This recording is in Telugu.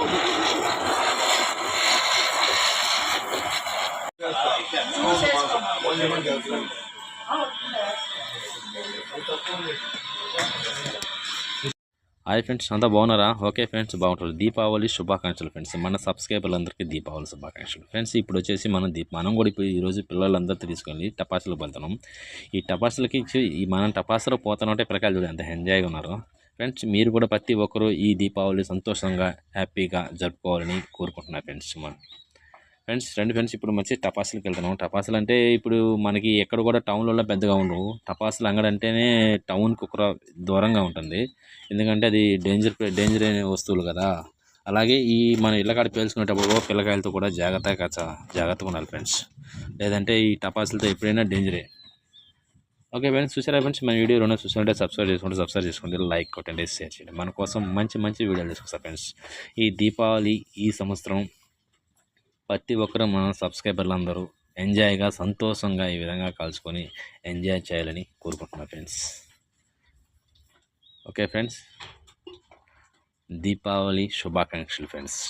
హాయ్ ఫ్రెండ్స్, అంతా బాగున్నారా? ఓకే ఫ్రెండ్స్, బాగుంటారు. దీపావళి శుభాకాంక్షలు ఫ్రెండ్స్. మన సబ్స్క్రైబర్లందరికీ దీపావళి శుభాకాంక్షలు ఫ్రెండ్స్. ఇప్పుడు వచ్చేసి మనం కూడా ఇప్పుడు ఈరోజు పిల్లలందరితో తీసుకొని టపాసులకు వెళ్తున్నాం. ఈ టపాసులకి మనం టపాసులు పోతానంటే పిల్లకాయలు చూడండి ఎంత ఎంజాయ్గా ఉన్నారు ఫ్రెండ్స్. మీరు కూడా ప్రతి ఒక్కరూ ఈ దీపావళి సంతోషంగా హ్యాపీగా జరుపుకోవాలని కోరుకుంటున్నారు ఫ్రెండ్స్. రండి ఫ్రెండ్స్, ఇప్పుడు మంచి టపాసులకు వెళ్తున్నాం. టపాసులు అంటే ఇప్పుడు మనకి ఎక్కడ కూడా టౌన్లలో పెద్దగా ఉండవు. టపాసులు అంగడంటేనే టౌన్కి ఒక దూరంగా ఉంటుంది, ఎందుకంటే అది డేంజర్ అయిన వస్తువులు కదా. అలాగే ఈ మన ఇళ్ళకాడ పేల్చుకునేటప్పుడు పిల్లకాయలతో కూడా జాగ్రత్తగా ఉండాలి ఫ్రెండ్స్, లేదంటే ఈ టపాసులతో ఎప్పుడైనా డేంజరే. ఓకే ఫ్రెండ్స్, చూసారా ఫ్రెండ్స్? మన వీడియో రెండు చూస్తుంటే సబ్స్క్రైబ్ చేసుకోండి, లైక్ కొట్టండి, షేర్ చేయండి. మన కోసం మంచి మంచి వీడియోలు తీసుకొస్తారు ఫ్రెండ్స్. ఈ దీపావళి ఈ సంవత్సరం ప్రతి ఒక్కరూ మన సబ్స్క్రైబర్లు అందరూ ఎంజాయ్గా సంతోషంగా ఈ విధంగా కలుసుకొని ఎంజాయ్ చేయాలని కోరుకుంటున్నా ఫ్రెండ్స్. ఓకే ఫ్రెండ్స్, దీపావళి శుభాకాంక్షలు ఫ్రెండ్స్.